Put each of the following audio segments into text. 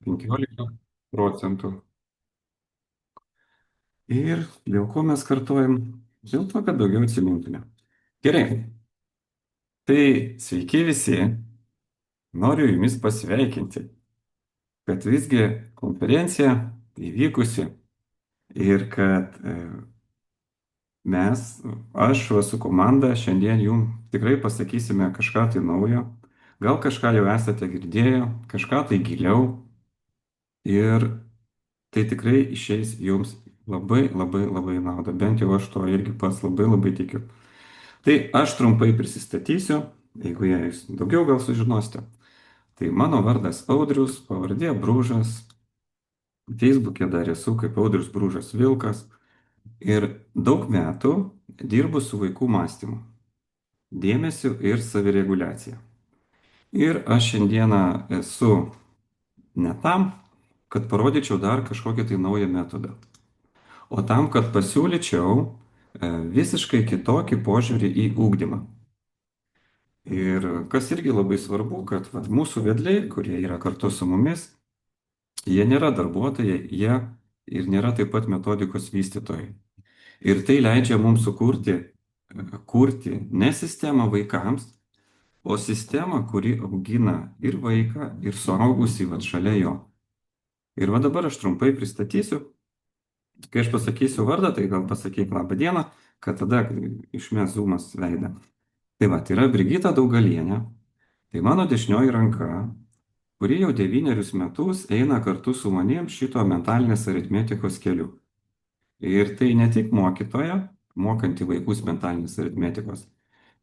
15%. Ir dėl ko mes kartuojam? Dėl to, kad daugiau atsimintume. Gerai, tai sveiki visi, noriu jumis pasveikinti, kad visgi konferencija įvykusi ir kad mes, aš su komanda šiandien jums tikrai pasakysime kažką tai naujo, gal kažką jau esate girdėję, kažką tai giliau ir tai tikrai išeis jums labai labai labai į naudą, bent jau aš to irgi pats labai labai tikiu. Tai aš trumpai prisistatysiu, jeigu jūs daugiau gal sužinosite. Tai mano vardas Audrius, pavardė Brūžas, Facebook'e dar esu kaip Audrius Brūžas Vilkas ir daug metų dirbu su vaikų mąstymu, dėmesiu ir savireguliacija. Ir aš šiandieną esu ne tam, kad parodyčiau dar kažkokį tai naują metodą, o tam, kad pasiūlyčiau visiškai kitokį požiūrį į ūkdymą. Ir kas irgi labai svarbu, kad vat, mūsų vedliai, kurie yra kartu su mumis, jie nėra darbuotojai, jie ir nėra taip pat metodikos vystytojai. Ir tai leidžia mums kurti ne sistemą vaikams, o sistemą, kuri augina ir vaiką, ir suaugusį vat, šalia jo. Ir va dabar aš trumpai pristatysiu. Kai aš pasakysiu vardą, tai gal pasakyk labą dieną, kad tada išmes zoomas veidą. Tai va, tai yra Brigita Daugalienė. Tai mano dešinioji ranka, kuri jau 9 metus eina kartu su manim šito mentalinės aritmetikos keliu. Ir tai ne tik mokytoja, mokanti vaikus mentalinės aritmetikos,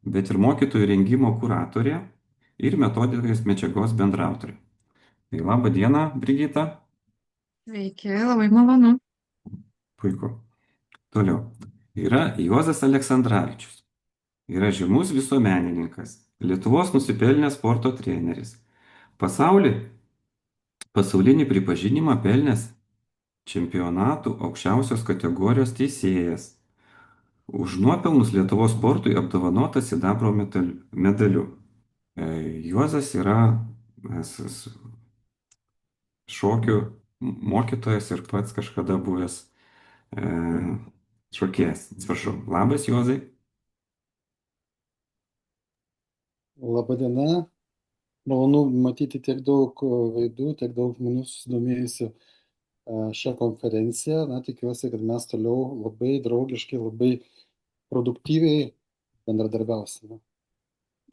bet ir mokytojų rengimo kuratorė ir metodinės medžiagos bendrautorė. Tai laba diena, Brigita. Sveiki, labai malonu. Puiku. Toliau. Yra Juozas Aleksandravičius. Yra žymus visuomenininkas, Lietuvos nusipelnęs sporto treneris. Pasaulinį pripažinimą pelnęs čempionatų aukščiausios kategorijos teisėjas. Už nuopelnus Lietuvos sportui apdovanotas sidabro medaliu. Juozas yra šokių mokytojas ir pats kažkada buvęs šokėjas. Atsiprašau. Labas, Juozai. Labadiena, malonu matyti tiek daug veidų, tiek daug žmonių susidomėjusių šią konferenciją. Na, tikiuosi, kad mes toliau labai draugiškai, labai produktyviai bendradarbiausime.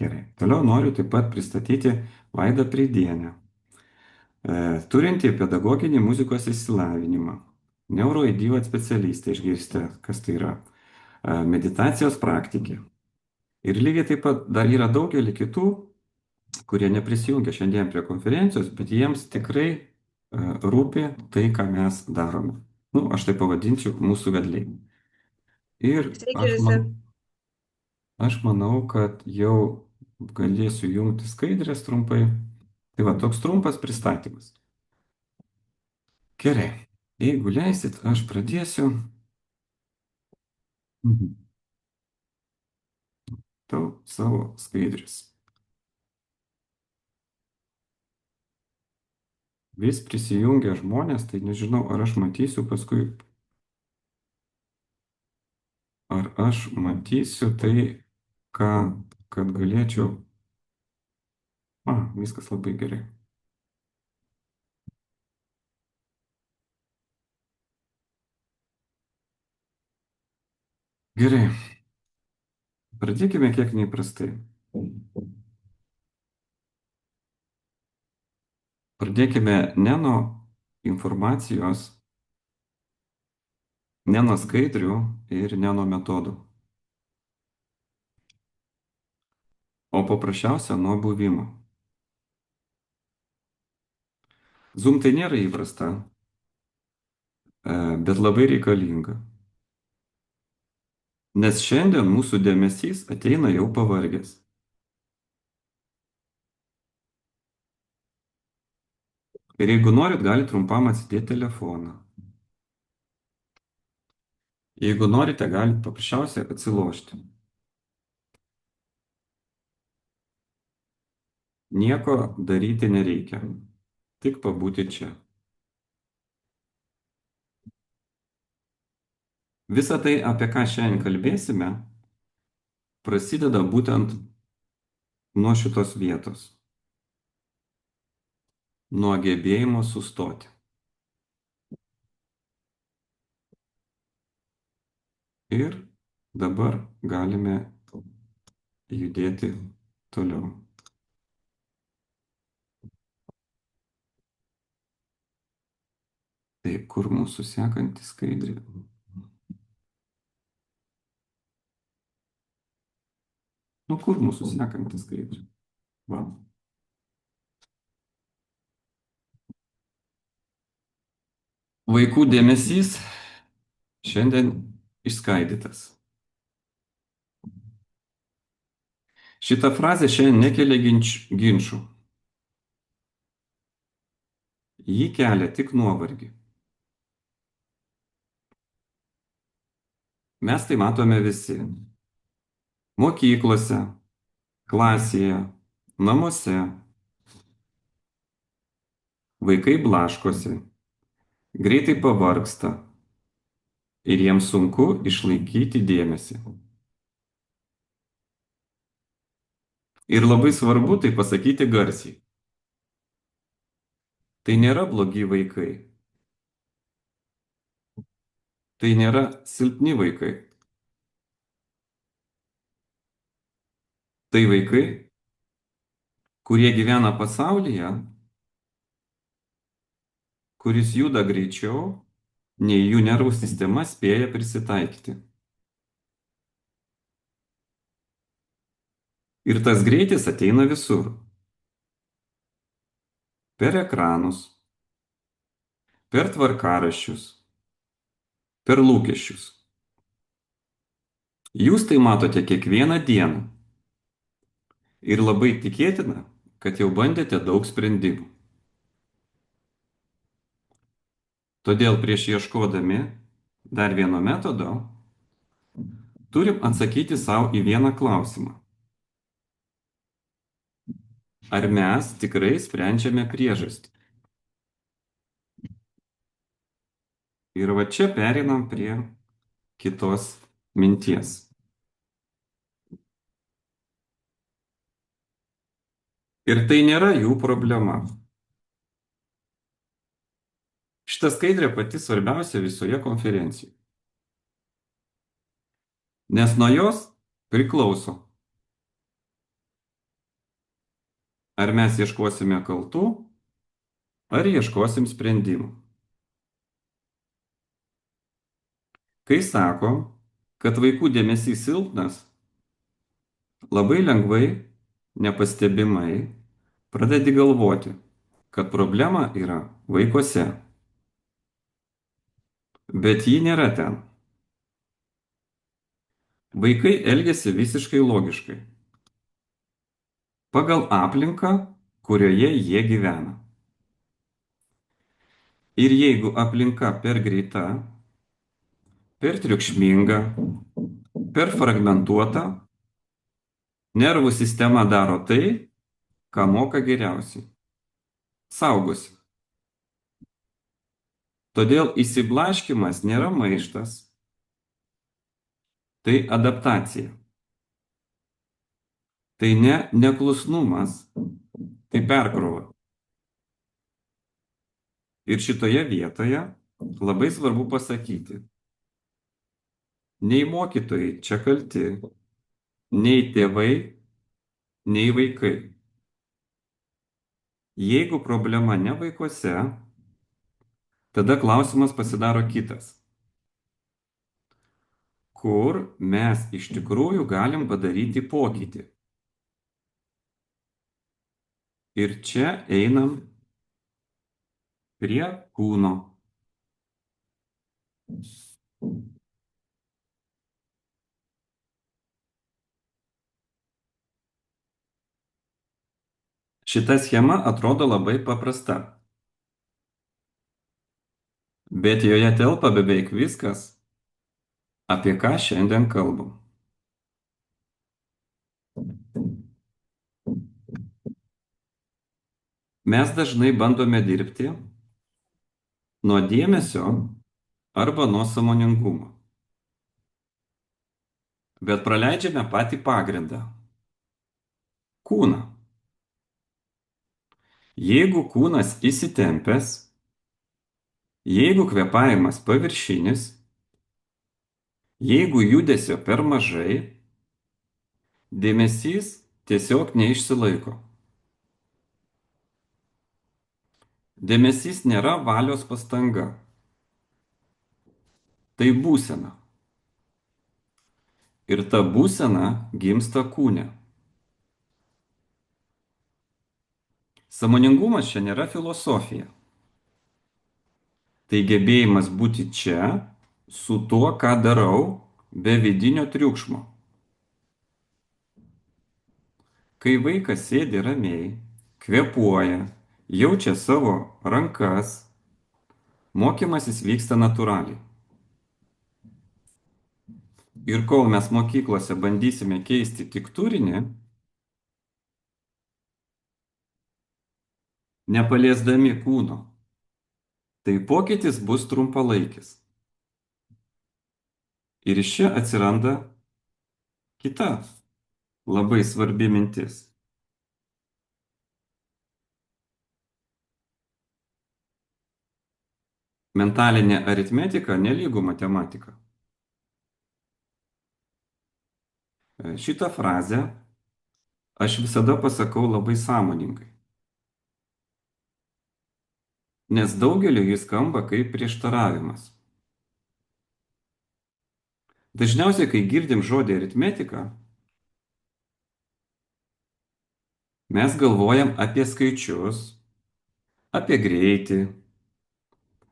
Gerai. Toliau noriu taip pat pristatyti Vaidą Preidienę. Turinti pedagoginį muzikos išsilavinimą. Neuroidyvat specialistė, išgirsite, kas tai yra. Meditacijos praktikė. Ir lygiai taip pat dar yra daugelį kitų, kurie neprisijungia šiandien prie konferencijos, bet jiems tikrai rūpi tai, ką mes darome. Nu, aš tai pavadinčiau mūsų vedliai. Ir Sveiki visi. aš manau, kad jau galėsiu jungti skaidrės trumpai. Tai va, toks trumpas pristatymas. Gerai, jeigu leisit, aš pradėsiu. Tau savo skaidrės. Vis prisijungia žmonės, tai nežinau, ar aš matysiu paskui, ar aš matysiu tai, ką, kad galėčiau. Viskas labai gerai. Gerai. Pradėkime kiek neįprastai. Pradėkime ne nuo informacijos, ne nuo skaidrių ir ne nuo metodų, o paprasčiausia nuo buvimo. Zoom tai nėra įprasta, bet labai reikalinga. Nes šiandien mūsų dėmesys ateina jau pavargęs. Ir jeigu norit, galite trumpam atsidėti telefoną. Jeigu norite, galite paprasčiausiai atsilošti. Nieko daryti nereikia. tik pabūti čia. Visa tai, apie ką šiandien kalbėsime, prasideda būtent nuo šitos vietos, nuo gebėjimo sustoti. Ir dabar galime judėti toliau. Taip, kur mūsų sekanti skaidrė? Nu, kur mūsų sekanti skaidrė? Va. Vaikų dėmesys šiandien išskaidytas. Šita frazė šiandien nekelia ginčių. Ji kelia tik nuovargį. Mes tai matome visi. Mokyklose, klasėje, namuose. Vaikai blaškosi, greitai pavargsta ir jiems sunku išlaikyti dėmesį. Ir labai svarbu tai pasakyti garsiai. Tai nėra blogi vaikai. Tai nėra silpni vaikai. Tai vaikai, kurie gyvena pasaulyje, kuris juda greičiau, nei jų nervų sistema spėja prisitaikyti. Ir tas greitis ateina visur. Per ekranus, per tvarkaraščius, per lūkesčius. Jūs tai matote kiekvieną dieną. Ir labai tikėtina, kad jau bandėte daug sprendimų. Todėl prieš ieškodami dar vieno metodo, turim atsakyti savo į vieną klausimą. Ar mes tikrai sprendžiame priežastį? Ir va čia pereinam prie kitos minties. Ir tai nėra jų problema. Šita skaidrė pati svarbiausia visoje konferencijoje. Nes nuo jos priklauso, ar mes ieškosime kaltų, ar ieškosim sprendimų. Kai sako, kad vaikų dėmesys silpnas, labai lengvai, nepastebimai pradedi galvoti, kad problema yra vaikuose. Bet ji nėra ten. Vaikai elgiasi visiškai logiškai. Pagal aplinką, kurioje jie gyvena. Ir jeigu aplinka per greita, per triukšminga, per fragmentuota, nervų sistema daro tai, ką moka geriausiai. Saugosi. Todėl išsiblaškymas nėra maištas, tai adaptacija. Tai ne neklusnumas, tai perkrova. Ir šitoje vietoje labai svarbu pasakyti, nei mokytojai čia kalti, nei tėvai, nei vaikai. Jeigu problema ne vaikuose, tada klausimas pasidaro kitas. Kur mes iš tikrųjų galim padaryti pokytį? Ir čia einam prie kūno. Šita schema atrodo labai paprasta. Bet joje telpa beveik viskas, apie ką šiandien kalbam. Mes dažnai bandome dirbti nuo dėmesio arba nuo sąmoningumo, bet praleidžiame patį pagrindą - kūną. Jeigu kūnas įsitempęs, jeigu kvėpavimas paviršinis, jeigu judesio per mažai, dėmesys tiesiog neišsilaiko. Dėmesys nėra valios pastanga. Tai būsena. Ir ta būsena gimsta kūne. Sąmoningumas čia nėra filosofija. Tai gebėjimas būti čia su tuo, ką darau, be vidinio triukšmo. Kai vaikas sėdi ramiai, kvėpuoja, jaučia savo rankas, mokymasis vyksta natūraliai. Ir kol mes mokyklose bandysime keisti tik turinį, nepaliesdami kūno, tai pokytis bus trumpalaikis. Ir iš čia atsiranda kita labai svarbi mintis. Mentalinė aritmetika nelygu matematika. Šitą frazę aš visada pasakau labai sąmoningai. Nes daugeliu jis skamba kaip prieštaravimas. Dažniausiai, kai girdim žodį aritmetika, mes galvojam apie skaičius, apie greitį,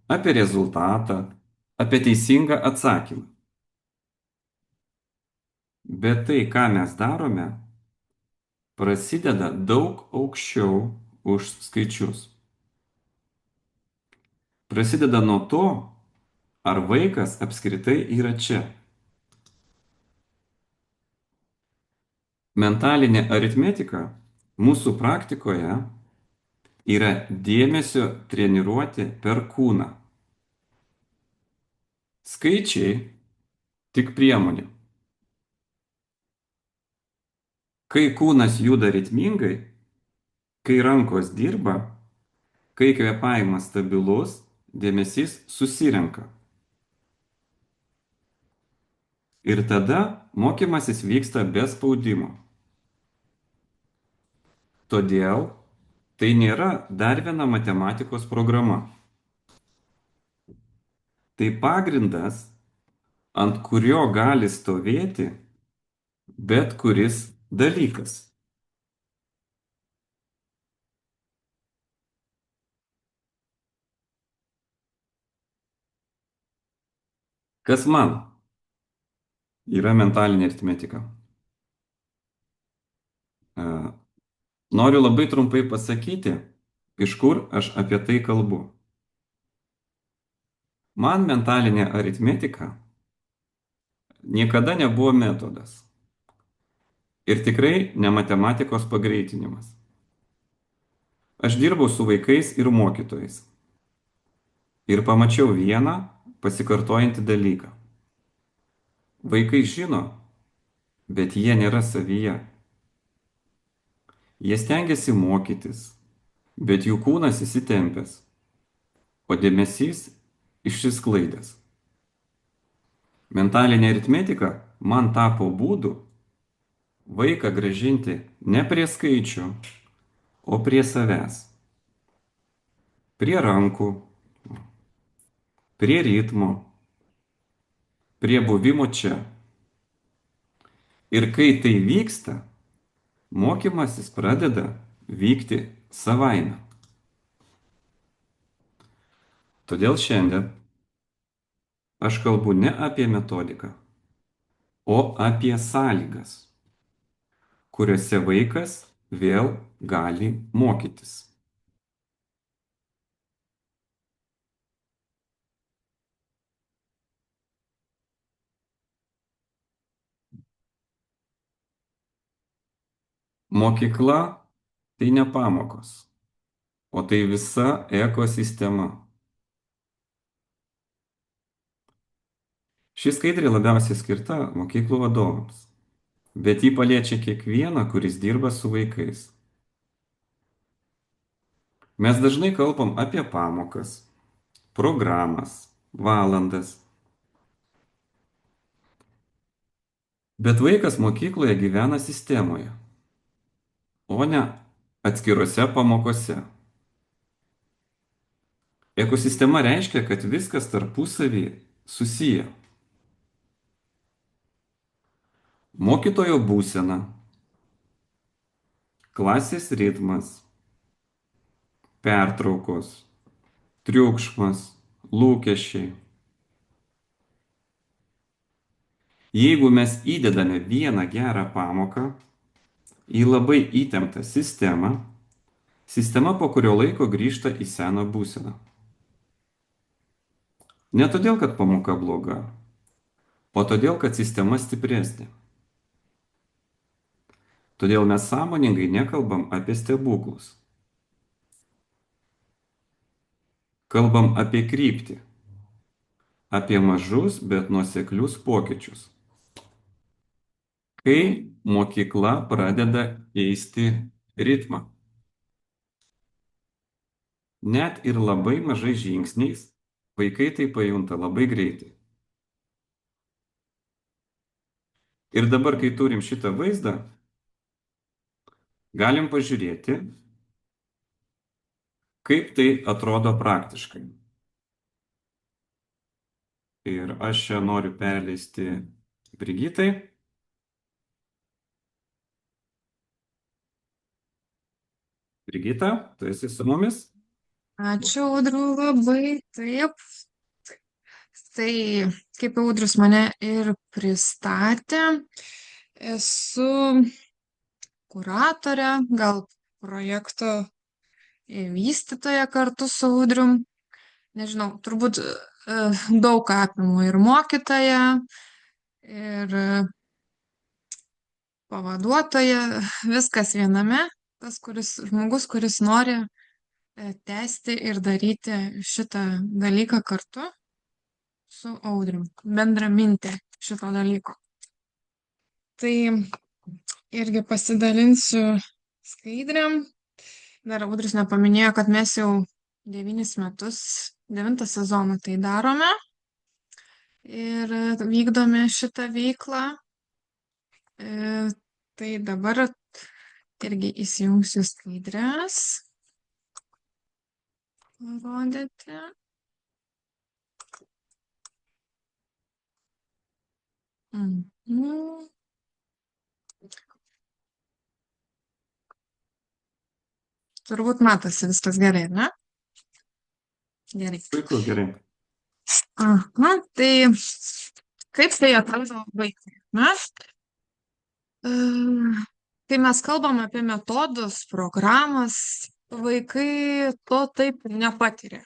apie rezultatą, apie teisingą atsakymą. Bet tai, ką mes darome, prasideda daug aukščiau už skaičius. Prasideda nuo to, ar vaikas apskritai yra čia. Mentalinė aritmetika mūsų praktikoje yra dėmesio treniruoti per kūną. Skaičiai tik priemonė. Kai kūnas juda ritmingai, kai rankos dirba, kai kvėpavimas stabilus, dėmesys susirenka. Ir tada mokymasis vyksta be spaudimo. Todėl tai nėra dar viena matematikos programa. Tai pagrindas, ant kurio gali stovėti bet kuris dalykas. Kas man yra mentalinė aritmetika? Noriu labai trumpai pasakyti, iš kur aš apie tai kalbu. Man mentalinė aritmetika niekada nebuvo metodas. Ir tikrai ne matematikos pagreitinimas. Aš dirbau su vaikais ir mokytojais. Ir pamačiau vieną pasikartojantį dalyką. Vaikai žino, bet jie nėra savyje. Jie stengiasi mokytis, bet jų kūnas įsitempęs, o dėmesys išsisklaidęs. Mentalinė aritmetika man tapo būdu vaiką grąžinti ne prie skaičių, o prie savęs. Prie rankų, prie ritmo, prie buvimo čia. Ir kai tai vyksta, mokymasis pradeda vykti savaime. Todėl šiandien aš kalbu ne apie metodiką, o apie sąlygas, kuriuose vaikas vėl gali mokytis. Mokykla tai ne pamokos, o tai visa ekosistema. Ši skaidrė labiausiai skirta mokyklų vadovams, bet ji paliečia kiekvieną, kuris dirba su vaikais. Mes dažnai kalbam apie pamokas, programas, valandas. Bet vaikas mokykloje gyvena sistemoje, o ne atskirose pamokose. Ekosistema reiškia, kad viskas tarpusavį susiję. Mokytojo būsena, klasės ritmas, pertraukos, triukšmas, lūkesčiai. Jeigu mes įdedame vieną gerą pamoką į labai įtemptą sistemą, sistema po kurio laiko grįžta į seną būseną. Ne todėl, kad pamoka bloga, o todėl, kad sistema stipresnė. Todėl mes sąmoningai nekalbam apie stebuklus. Kalbam apie kryptį, apie mažus, bet nuoseklius pokyčius. Kai mokykla pradeda keisti ritmą. Net ir labai mažais žingsniais vaikai tai pajunta labai greitai. Ir dabar, kai turim šitą vaizdą, galim pažiūrėti, kaip tai atrodo praktiškai. Ir aš čia noriu perleisti Brigitai. Brigita, tu esi su mumis? Ačiū, Audriau, labai. Taip. Tai, kaip Audrius mane ir pristatė, esu kuratorė, gal projekto vystytoja kartu su Audrium. Nežinau, turbūt daug ką apimu ir mokytoja, ir pavaduotoja, viskas viename. Tas žmogus, kuris nori tęsti ir daryti šitą dalyką kartu su Audrium, bendramintė šito dalyko. Tai irgi pasidalinsiu skaidrėm. Dar Audrius nepaminėjo, kad mes jau 9 metus, 9 sezoną tai darome ir vykdome šitą veiklą. Tai dabar irgi įsijungsiu skaidrės. Parodyti. Turbūt matosi viskas gerai, ne? Gerai. Puiku, gerai. Aha, tai kaip tai atrodo vaikai, ne? Kai mes kalbam apie metodus, programas, vaikai to taip nepatiria.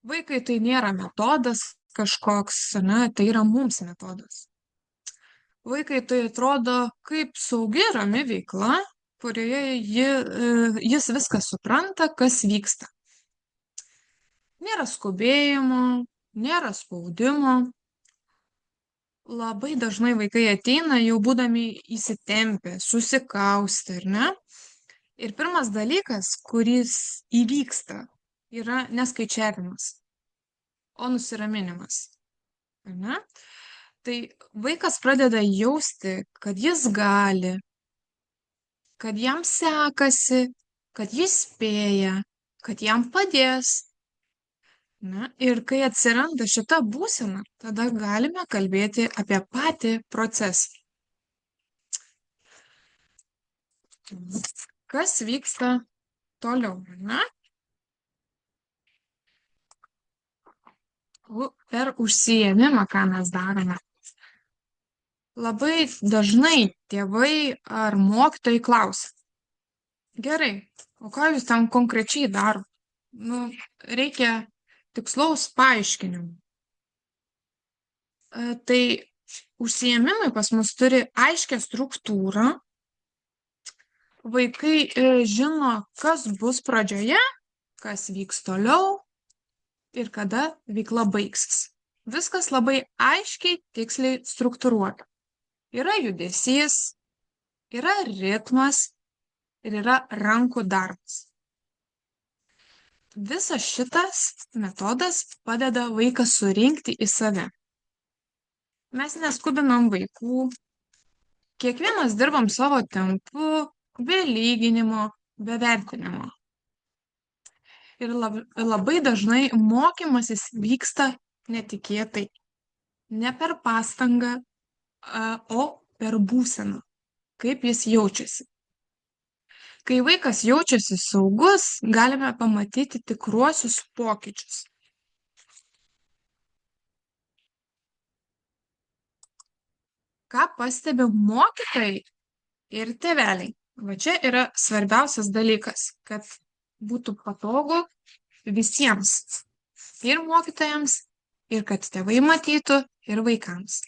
Vaikai tai nėra metodas kažkoks, ne, tai yra mums metodas. Vaikai tai atrodo kaip saugi, rami veikla, kurioje jis viską supranta, kas vyksta. Nėra skubėjimo, nėra spaudimo. Labai dažnai vaikai ateina jau būdami įsitempę, susikaustę, ar ne? Ir pirmas dalykas, kuris įvyksta, yra neskaičiavimas, o nusiraminimas. Ar ne? Tai vaikas pradeda jausti, kad jis gali, kad jam sekasi, kad jis spėja, kad jam padės. Na, ir kai atsiranda šita būsena, tada galime kalbėti apie patį procesą. Kas vyksta toliau, ne? Per užsiėmimą, ką mes darome. Labai dažnai tėvai ar mokytojai klausia: gerai, o ką jūs ten konkrečiai darot? Nu, reikia tikslaus paaiškinimų. Tai užsiėmimai pas mus turi aiškią struktūrą, Vaikai žino, kas bus pradžioje, kas vyks toliau ir kada veikla baigsis. Viskas labai aiškiai, tiksliai struktūruota. Yra judesys, yra ritmas ir yra rankų darbas. Visas šitas metodas padeda vaiką surinkti į save. Mes neskubinam vaikų, kiekvienas dirbam savo tempu, be lyginimo, be vertinimo. Ir labai dažnai mokymasis vyksta netikėtai, ne per pastangą, o per būseną, kaip jis jaučiasi. Kai vaikas jaučiasi saugus, galime pamatyti tikruosius pokyčius. Ką pastebi mokytojai ir tėveliai? Va čia yra svarbiausias dalykas, kad būtų patogu visiems, ir mokytojams, ir kad tėvai matytų, ir vaikams.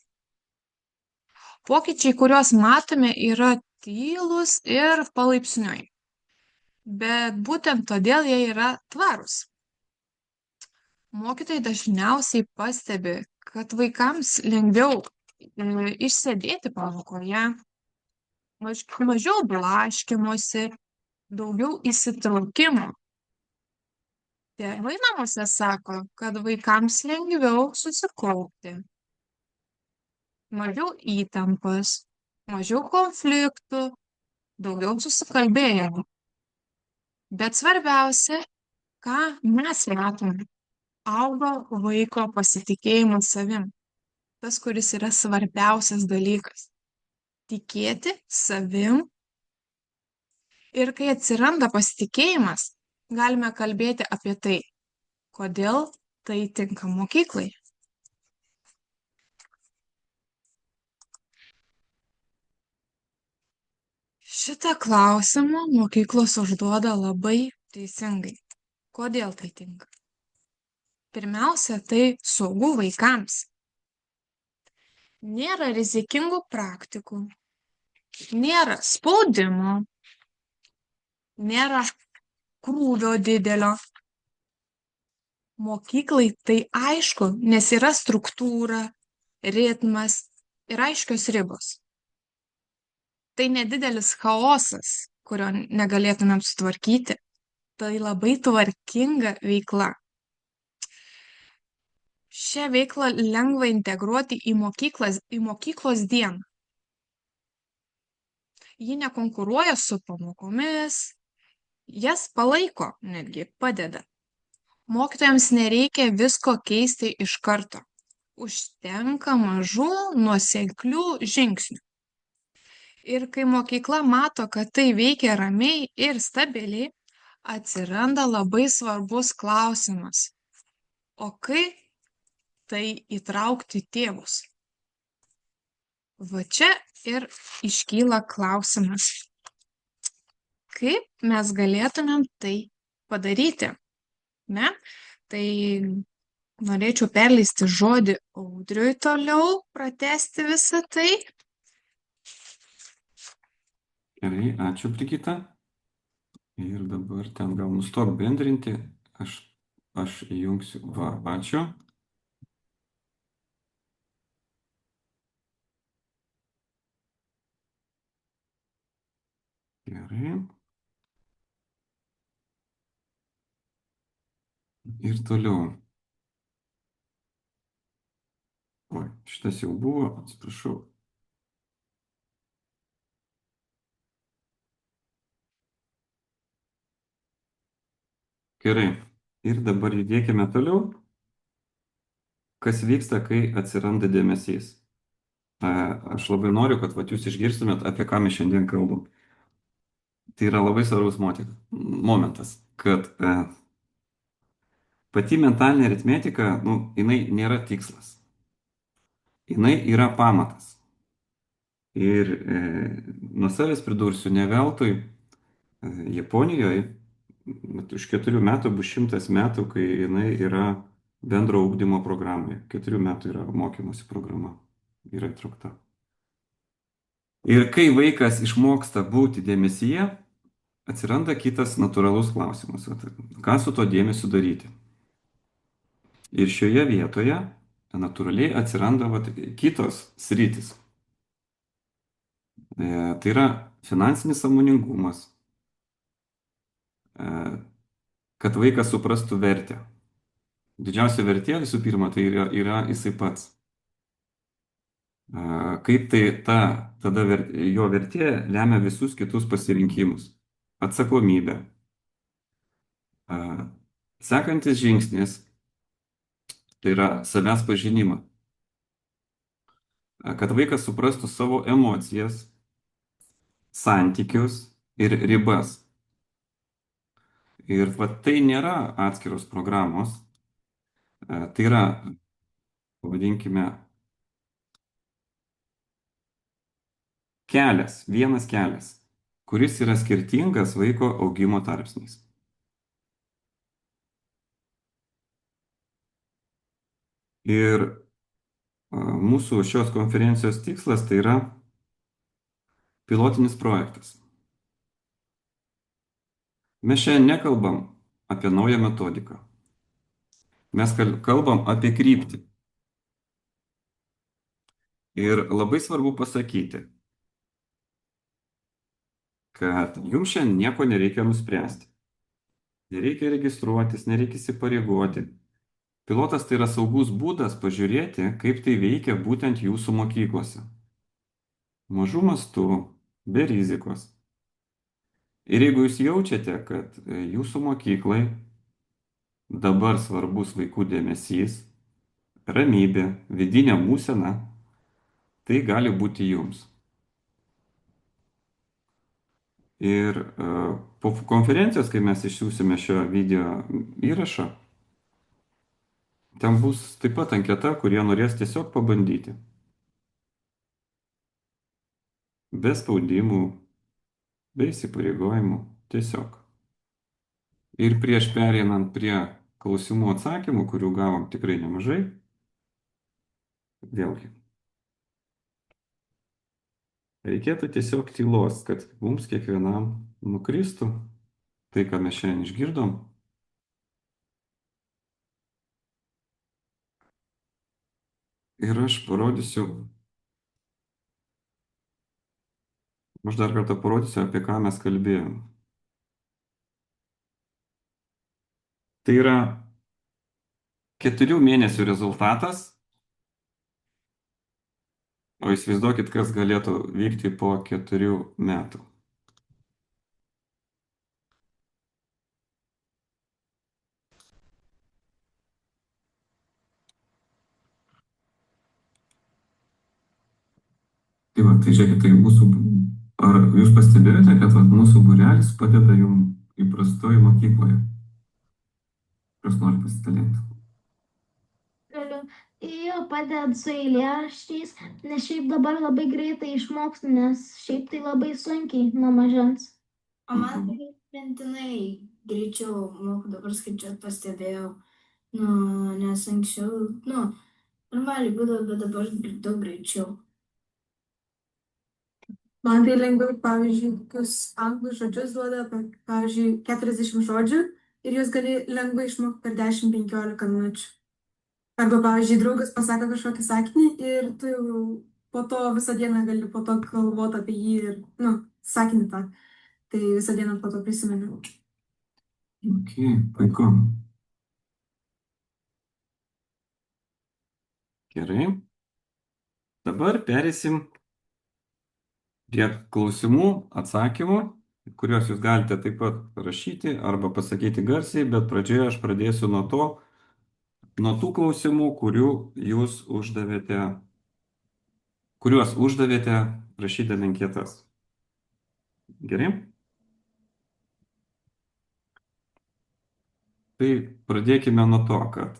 Pokyčiai, kuriuos matome, yra tylūs ir palaipsniui, bet būtent todėl jie yra tvarūs. Mokytojai dažniausiai pastebi, kad vaikams lengviau išsėdėti pamokoje, mažiau blaškymosi, daugiau įsitraukimo. Tėvai namuose sako, kad vaikams lengviau susikaupti, mažiau įtampos, mažiau konfliktų, daugiau susikalbėjimo. Bet svarbiausia, ką mes matome, auga vaiko pasitikėjimas savim. Tas, kuris yra svarbiausias dalykas. Tikėti savim. Ir kai atsiranda pasitikėjimas, galime kalbėti apie tai, kodėl tai tinka mokyklai. Šitą klausimą mokyklos užduoda labai teisingai. Kodėl tai tinka? Pirmiausia, tai saugu vaikams. Nėra rizikingų praktikų, nėra spaudimo, nėra krūvio didelio. Mokyklai tai aišku, nes yra struktūra, ritmas ir aiškios ribos. Tai nedidelis chaosas, kurio negalėtumėm sutvarkyti. Tai labai tvarkinga veikla. Šią veiklą lengva integruoti į mokyklos dieną. Ji nekonkuruoja su pamokomis, jas palaiko, netgi padeda. Mokytojams nereikia visko keisti iš karto. Užtenka mažų nuoseklių žingsnių. Ir kai mokykla mato, kad tai veikia ramiai ir stabiliai, atsiranda labai svarbus klausimas. O kaip tai įtraukti tėvus? Va čia ir iškyla klausimas. Kaip mes galėtumėm tai padaryti? Ne? Tai norėčiau perleisti žodį Audriui toliau, pratęsti visą tai. Gerai, ačiū, Brigita. Ir dabar ten gal nustok bendrinti. Aš įjungsiu. Va, ačiū. Gerai. Ir toliau. Oi, šitas jau buvo, atsiprašau. Gerai. Ir dabar judėkime toliau. Kas vyksta, kai atsiranda dėmesys? Aš labai noriu, kad jūs išgirstumėt, apie ką mes šiandien kalbam. Tai yra labai svarbus momentas, kad pati mentalinė aritmetika, jinai nėra tikslas. Jinai yra pamatas. Ir nuo savęs pridursiu, ne veltui Japonijoje už 4 metų bus 100 metų, kai jinai yra bendro ugdymo programoje. 4 metų yra mokymosi programa, yra įtraukta. Ir kai vaikas išmoksta būti dėmesyje, atsiranda kitas natūralus klausimas. Vat, ką su to dėmesiu daryti? Ir šioje vietoje natūraliai atsiranda vat, kitos sritis. Tai yra finansinis sąmoningumas, e, kad vaikas suprastų vertę. Didžiausia vertė visų pirma tai yra jisai pats. Kaip tai tada jo vertė lemia visus kitus pasirinkimus. Atsakomybę. Sekantis žingsnis tai yra savęs pažinimą. Kad vaikas suprastų savo emocijas, santykius ir ribas. Ir va, tai nėra atskiros programos, tai yra, pavadinkime, vienas kelias, kuris yra skirtingas vaiko augimo tarpsniais. Ir mūsų šios konferencijos tikslas tai yra pilotinis projektas. Mes šiandien nekalbam apie naują metodiką. Mes kalbam apie kryptį. Ir labai svarbu pasakyti, kad jums šiandien nieko nereikia nuspręsti. Nereikia registruotis, nereikia įsipareigoti. Pilotas tai yra saugus būdas pažiūrėti, kaip tai veikia būtent jūsų mokyklose. Mažų mastų, be rizikos. Ir jeigu jūs jaučiate, kad jūsų mokyklai dabar svarbus vaikų dėmesys, ramybė, vidinė būsena, tai gali būti jums. Ir po konferencijos, kai mes išsiųsime šio video įrašą, ten bus taip pat anketa, kurie norės tiesiog pabandyti. Be spaudimų, be įsipareigojimų, tiesiog. Ir prieš pereinant prie klausimų atsakymų, kurių gavom tikrai nemažai, vėlgi, reikėtų tiesiog tylos, kad mums kiekvienam nukristų tai, ką mes šiandien išgirdom. Ir aš dar kartą parodysiu, apie ką mes kalbėjom. Tai yra 4 mėnesių rezultatas, o įsivaizduokit, kas galėtų vykti po 4 metų. Tai va, tai žiūrėkit, ar jūs pastebėjote, kad va, mūsų būrelis padeda jums įprastoje mokykloje? Kas nori pasidalinti? Galiu. Jo padeda su eilėraščiais, nes šiaip dabar labai greitai išmokstu, nes šiaip tai labai sunkiai nuo mažens. O man tai mintinai greičiau moku dabar skaičiuoti, pastebėjau, nes anksčiau, normaliai būdavo, bet dabar daug greičiau. Man tai lengviau, pavyzdžiui, kokius anglų žodžius duoda, pavyzdžiui, 40 žodžių ir jūs gali lengvai išmokti per 10-15 minučių. Arba, pavyzdžiui, draugas pasako kažkokį sakinį ir tu jau po to visą dieną gali po to galvoti apie jį ir, sakinį tą. Tai visą dieną po to prisimenu. Ok, puiku. Gerai. Dabar perėsim prie klausimų, atsakymų, kuriuos jūs galite taip pat rašyti arba pasakyti garsiai, bet pradžioje aš pradėsiu nuo tų klausimų, kuriuos uždavėte rašydami anketas. Gerai? Tai pradėkime nuo to, kad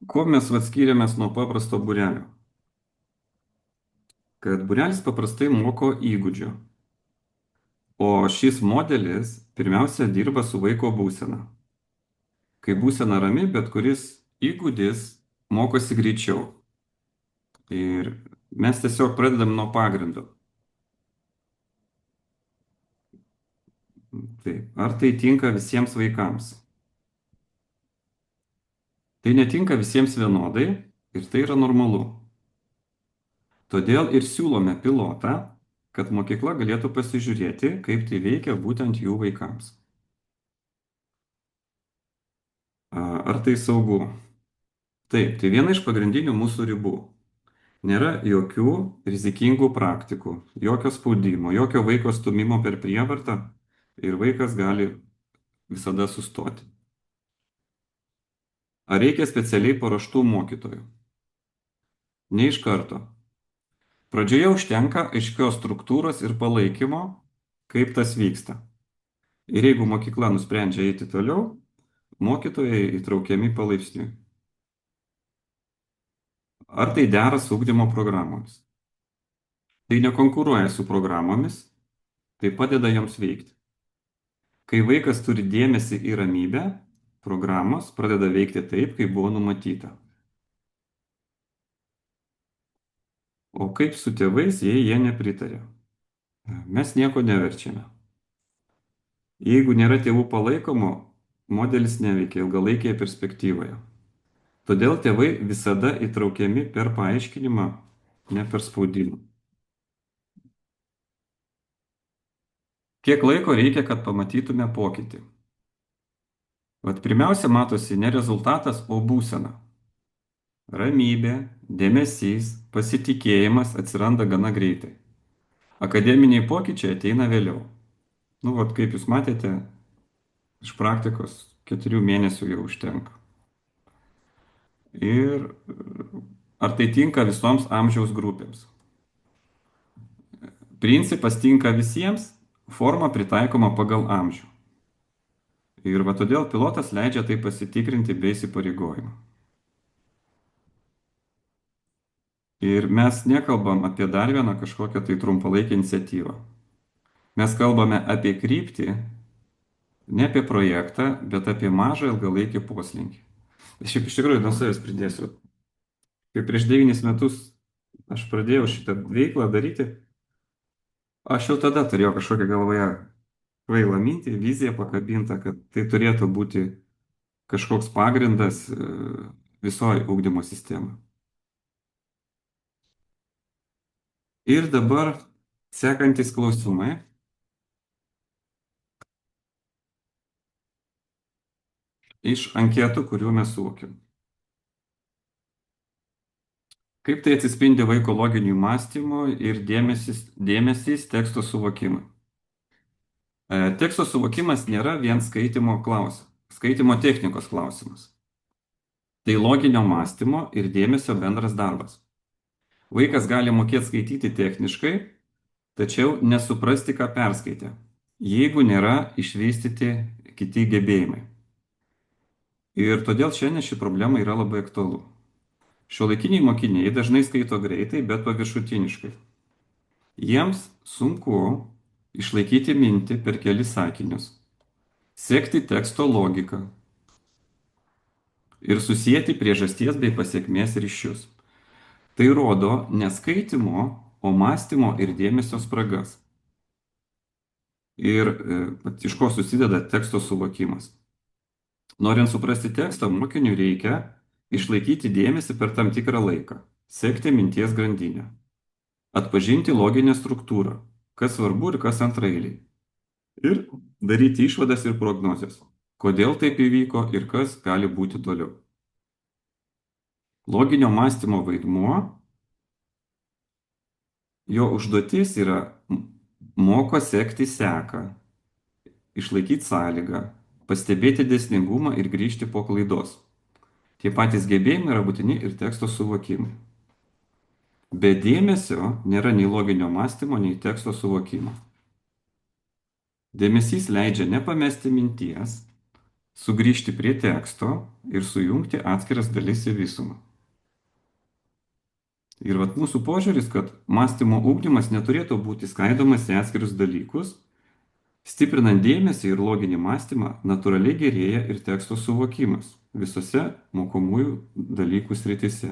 kuo mes skiriamės nuo paprasto būrelio? Kad būrelis paprastai moko įgūdžių, o šis modelis pirmiausia dirba su vaiko būsena. Kai būsena rami, bet kuris įgūdis mokosi greičiau. Ir mes tiesiog pradedam nuo pagrindo. Taip, ar tai tinka visiems vaikams? Tai netinka visiems vienodai ir tai yra normalu. Todėl ir siūlome pilotą, kad mokykla galėtų pasižiūrėti, kaip tai veikia būtent jų vaikams. Ar tai saugu? Taip, tai viena iš pagrindinių mūsų ribų. Nėra jokių rizikingų praktikų, jokio spaudimo, jokio vaiko stumimo per prievartą ir vaikas gali visada sustoti. Ar reikia specialiai paruoštų mokytojų? Ne iš karto. Pradžioje užtenka aiškios struktūros ir palaikymo, kaip tas vyksta. Ir jeigu mokykla nusprendžia eiti toliau, mokytojai įtraukiami palaipsniui. Ar tai dera su ugdymo programomis? Tai nekonkuruoja su programomis, tai padeda joms veikti. Kai vaikas turi dėmesį į ramybę, programos pradeda veikti taip, kaip buvo numatyta. O kaip su tėvais, jei jie nepritarė? Mes nieko neverčiame. Jeigu nėra tėvų palaikomo, modelis neveikia ilgalaikėje perspektyvoje. Todėl tėvai visada įtraukiami per paaiškinimą, ne per spaudimą. Kiek laiko reikia, kad pamatytume pokytį? Vat pirmiausia matosi ne rezultatas, o būsena. Ramybė, dėmesys, pasitikėjimas atsiranda gana greitai. Akademiniai pokyčiai ateina vėliau. Nu, vat kaip jūs matėte, iš praktikos 4 mėnesių jau užtenka. Ir ar tai tinka visoms amžiaus grupėms? Principas tinka visiems, forma pritaikoma pagal amžių. Ir va todėl pilotas leidžia tai pasitikrinti be įsipareigojimo. Ir mes nekalbam apie dar vieną kažkokią tai trumpalaikę iniciatyvą. Mes kalbame apie kryptį, ne apie projektą, bet apie mažą ilgalaikį poslinkį. Šiaip iš tikrųjų nuo savęs pridėsiu. Kai prieš 9 metus aš pradėjau šitą veiklą daryti, aš jau tada turėjau kažkokią galvoje kvailą mintį, viziją pakabintą, kad tai turėtų būti kažkoks pagrindas visoje ugdymo sistemoje. Ir dabar sekantis klausimai. Iš anketų, kuriuo mes suvokėm. Kaip tai atsispindi vaiko loginių mąstymų ir dėmesys teksto suvokimui? Teksto suvokimas nėra vien skaitimo technikos klausimas. Tai loginio mąstymo ir dėmesio bendras darbas. Vaikas gali mokėti skaityti techniškai, tačiau nesuprasti, ką perskaitė, jeigu nėra išvystyti kiti gebėjimai. Ir todėl šiandien ši problema yra labai aktualu. Šiuolaikiniai mokiniai dažnai skaito greitai, bet paviršutiniškai. Jiems sunku išlaikyti mintį per kelis sakinius, sekti teksto logiką ir susijęti priežasties bei pasiekmės ryšius. Tai rodo ne skaitimo, o mąstymo ir dėmesio spragas. Ir iš ko susideda teksto suvokimas. Norint suprasti tekstą, mokiniui reikia išlaikyti dėmesį per tam tikrą laiką, sekti minties grandinę, atpažinti loginę struktūrą, kas svarbu ir kas antraeiliai, ir daryti išvadas ir prognozes, kodėl taip įvyko ir kas gali būti toliau. Loginio mąstymo vaidmuo, jo užduotis yra moko sekti seką, išlaikyti sąlygą, pastebėti dėsningumą ir grįžti po klaidos. Tie patys gebėjimai yra būtini ir teksto suvokimai. Be dėmesio nėra nei loginio mąstymo, nei teksto suvokimo. Dėmesys leidžia nepamesti minties, sugrįžti prie teksto ir sujungti atskiras dalis į visumą. Ir vat mūsų požiūris, kad mąstymo ugdymas neturėtų būti skaidomas į atskirus dalykus. Stiprinant dėmesį ir loginį mąstymą, natūraliai gerėja ir teksto suvokimas visose mokomųjų dalykų srityse.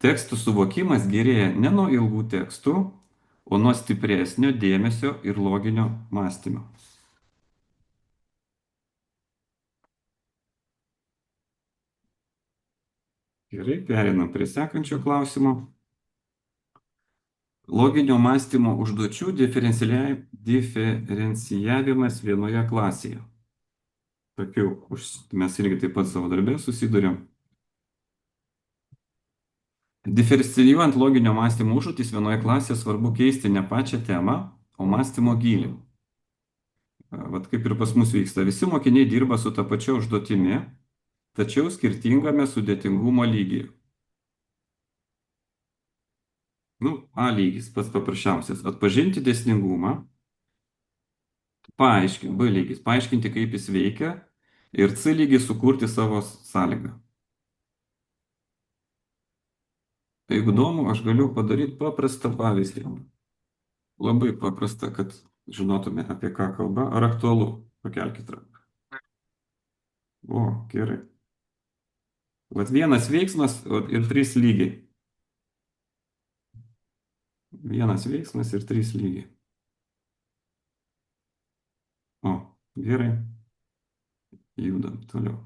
Tekstų suvokimas gerėja ne nuo ilgų tekstų, o nuo stipresnio dėmesio ir loginio mąstymo. Gerai, perinam prie sekančio klausimo. Loginio mąstymo užduočių diferencijavimas vienoje klasėje. Tokių, mes irgi taip pat savo darbę susidurėm. Diferencijuojant loginio mąstymo užduotis vienoje klasėje svarbu keisti ne pačią temą, o mąstymo gylį. Vat kaip ir pas mus vyksta, visi mokiniai dirba su ta pačia užduotimi, tačiau skirtingame sudėtingumo lygyje. A lygis, pats paprasčiausias, atpažinti dėsningumą, B lygis, paaiškinti, kaip jis veikia, ir C lygis sukurti savo sąlygą. Jeigu įdomu, aš galiu padaryti paprastą pavyzdį. Labai paprasta, kad žinotume, apie ką kalba. Ar aktualu? Pakelkit ranką. O, gerai. Vat vienas veiksmas ir 3 lygiai. Vienas veiksmas ir 3 lygiai. O, gerai. Judam toliau.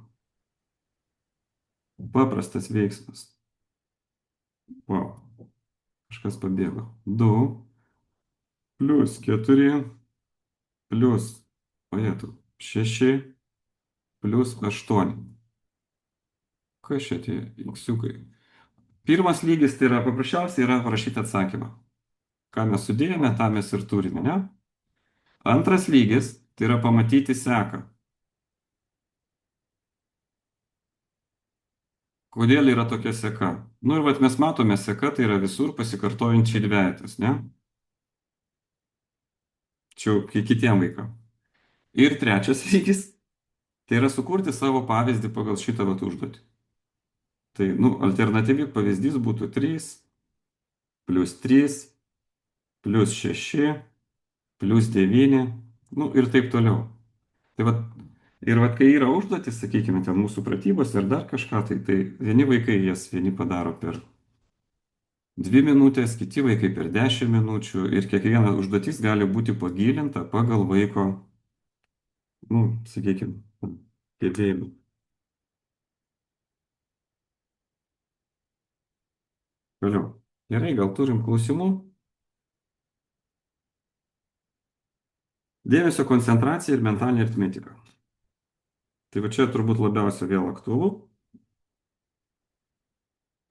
Paprastas veiksmas. Wow. Kažkas pabėgo. 2 plus 4 plus 6 plus 8. Kas čia tie iksiukai? Pirmas lygis tai yra paprasčiausiai yra parašyti atsakymą. Ką mes sudėjome, tą mes ir turime, ne? Antras lygis tai yra pamatyti seką. Kodėl yra tokia seka? Ir vat mes matome seka, tai yra visur pasikartojančiai dvejetas, ne? Čia jau kitiem vaikam. Ir trečias lygis, tai yra sukurti savo pavyzdį pagal šitą vat užduotį. Tai, alternatyvi pavyzdys būtų 3 plus 3 plus 6 plus 9, ir taip toliau. Tai vat, ir vat, kai yra užduotis, sakykime, ten mūsų pratybos ir dar kažką, tai vieni vaikai jas vieni padaro per 2 minutės, kiti vaikai per 10 minučių ir kiekviena užduotis gali būti pagilinta pagal vaiko, sakykime, gebėjimų. Toliau. Gerai, gal turim klausimų? Dėmesio koncentracija ir mentalinė aritmetika. Tai va čia turbūt labiausiai vėl aktualu,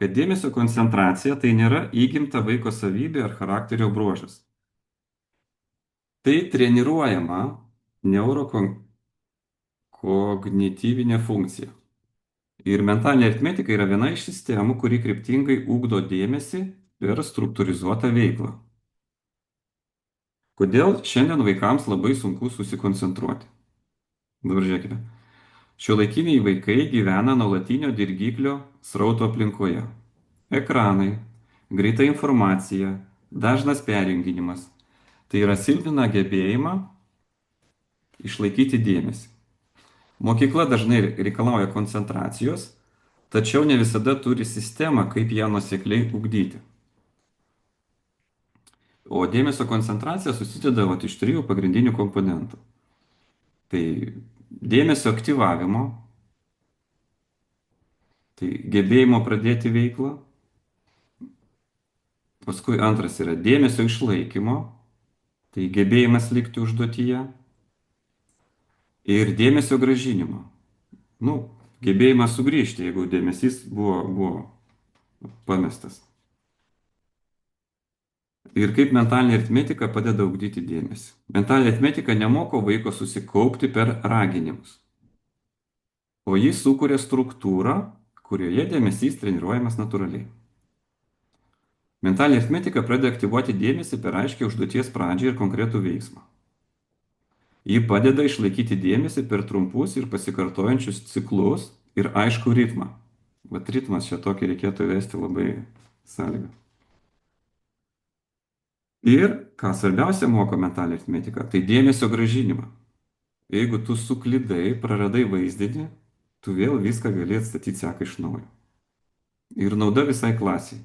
kad dėmesio koncentracija tai nėra įgimta vaiko savybė ar charakterio bruožas. Tai treniruojama neurokognityvinė funkcija. Ir mentalinė aritmetika yra viena iš sistemų, kuri kryptingai ugdo dėmesį per struktūrizuotą veiklą. Kodėl šiandien vaikams labai sunku susikoncentruoti? Dabar žiūrėkite. Šiuolaikiniai vaikai gyvena nuolatinio dirgiklio srauto aplinkoje. Ekranai, greita informacija, dažnas perjunginimas. Tai yra silpnina gebėjimą išlaikyti dėmesį. Mokykla dažnai reikalauja koncentracijos, tačiau ne visada turi sistemą, kaip ją nuosekliai ugdyti. O dėmesio koncentracija susideda iš 3 pagrindinių komponentų. Tai dėmesio aktyvavimo, tai gebėjimo pradėti veiklą. Paskui antras yra dėmesio išlaikymo, tai gebėjimas likti užduotyje. Ir dėmesio grąžinimo. Gebėjimas sugrįžti, jeigu dėmesys buvo pamestas. Ir kaip mentalinė aritmetika padeda ugdyti dėmesį. Mentalinė aritmetika nemoko vaiko susikaupti per raginimus, o jis sukuria struktūrą, kurioje dėmesys treniruojamas natūraliai. Mentalinė aritmetika pradeda aktyvuoti dėmesį per aiškiai užduoties pradžią ir konkretų veiksmą. Ji padeda išlaikyti dėmesį per trumpus ir pasikartojančius ciklus ir aiškų ritmą. Vat ritmas čia tokį reikėtų įvesti labai sąlygą. Ir, ką svarbiausia moko mentalinė aritmetika, tai dėmesio grąžinimą. Jeigu tu suklydai, praradai vaizdinį, tu vėl viską gali atstatyti seką iš naujo. Ir nauda visai klasiai.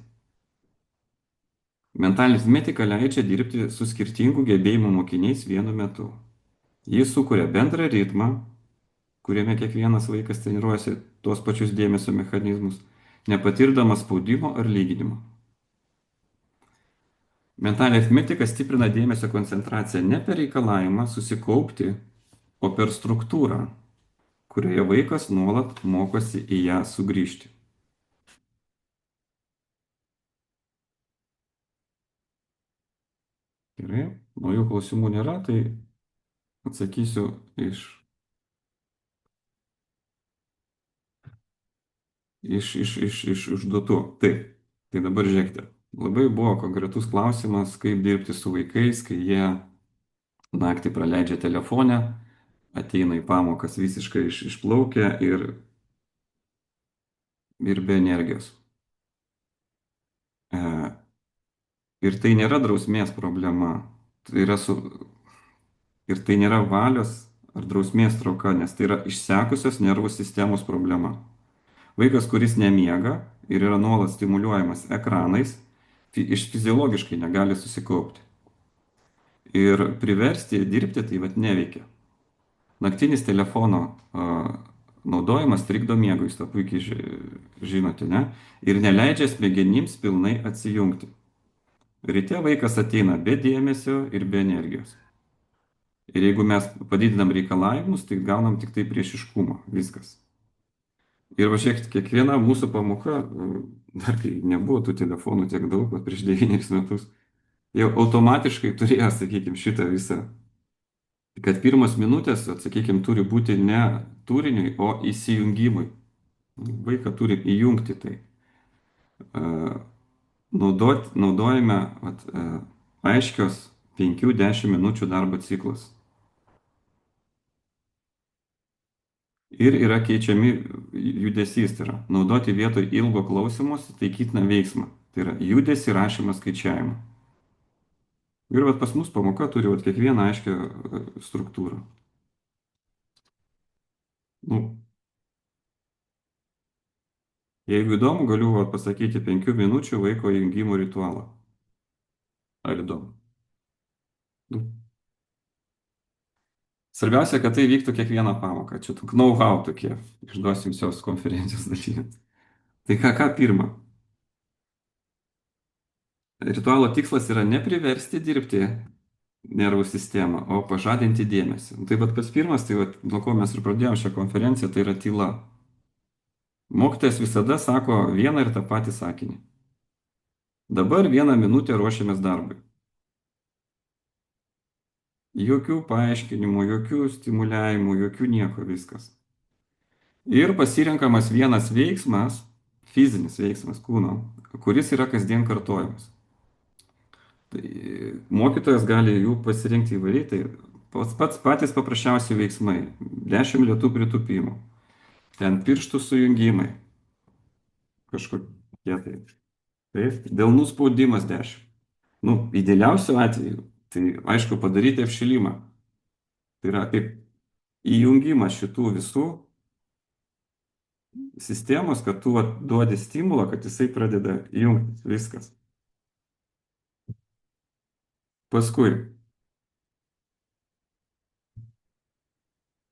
Mentalinė aritmetika leidžia dirbti su skirtingų gebėjimų mokiniais vienu metu. Jis sukuria bendrą ritmą, kuriame kiekvienas vaikas treniruojasi tuos pačius dėmesio mechanizmus, nepatirdamas spaudimo ar lyginimo. Mentalinė aritmetika stiprina dėmesio koncentraciją ne per reikalavimą susikaupti, o per struktūrą, kurioje vaikas nuolat mokosi į ją sugrįžti. Gerai, naujų klausimų nėra, tai atsakysiu iš užduotų. Taip, tai dabar žiūrėkite. Labai buvo konkretus klausimas, kaip dirbti su vaikais, kai jie naktį praleidžia telefone, ateina į pamokas visiškai išplaukę ir be energijos. Ir tai nėra drausmės problema. Ir tai nėra valios ar drausmės trauka, nes tai yra išsekusios nervų sistemos problema. Vaikas, kuris nemiega ir yra nuolat stimuliuojamas ekranais, iš fiziologiškai negali susikaupti. Ir priversti dirbti tai neveikia. Naktinis telefono naudojimas trikdo miegą, jūs tą puikiai žinote, ne? Ir neleidžia smegenims pilnai atsijungti. Ryte vaikas ateina be dėmesio ir be energijos. Ir jeigu mes padidinam reikalavimus, tai gaunam tik tai priešiškumą, viskas. Ir važiuokit, kiekviena mūsų pamoka, dar kai nebuvo tų telefonų tiek daug, prieš 9 metus, jau automatiškai turėjo, sakykime, šitą visą, kad pirmos minutės, sakykime, turi būti ne turiniui, o įsijungimui. Vaiką turi įjungti tai. Naudojame aiškios 5-10 minučių darbo ciklas. Ir yra keičiami judesys, tai yra naudoti vietoj ilgo klausimuose taikytiną veiksmą. Tai yra judesį, rašymą, skaičiavimą. Ir pas mus pamoka turi kiekvieną aiškę struktūrą. Jeigu įdomu, galiu pasakyti 5 minučių vaiko įjungimo ritualą. Ar įdomu? Svarbiausia, kad tai vyktų kiekvieną pamoką. Čia know-how tokie. Išduosiu jums jos konferencijos dalyviams. Tai ką pirma? Ritualo tikslas yra nepriversti dirbti nervų sistemą, o pažadinti dėmesį. Tai pats pirmas, tai nuo ko mes ir pradėjome šią konferenciją, tai yra tyla. Mokytojas visada sako vieną ir tą patį sakinį. Dabar 1 minutę ruošiamės darbui. Jokių paaiškinimų, jokių stimuliavimų, jokių nieko, viskas. Ir pasirenkamas vienas veiksmas, fizinis veiksmas kūno, kuris yra kasdien kartojamas. Tai mokytojas gali jų pasirinkti įvairiai, tai patys paprasčiausi veiksmai, 10 lėtų pritūpimų, ten pirštų sujungimai, kažkokie tai. Taip, delnų spaudimas 10. Idealiausiu atveju, tai aišku padaryti apšilimą. Tai yra kaip įjungimas šitų visų sistemos, kad tu duodi stimulą, kad jisai pradeda jungtis viskas. Paskui.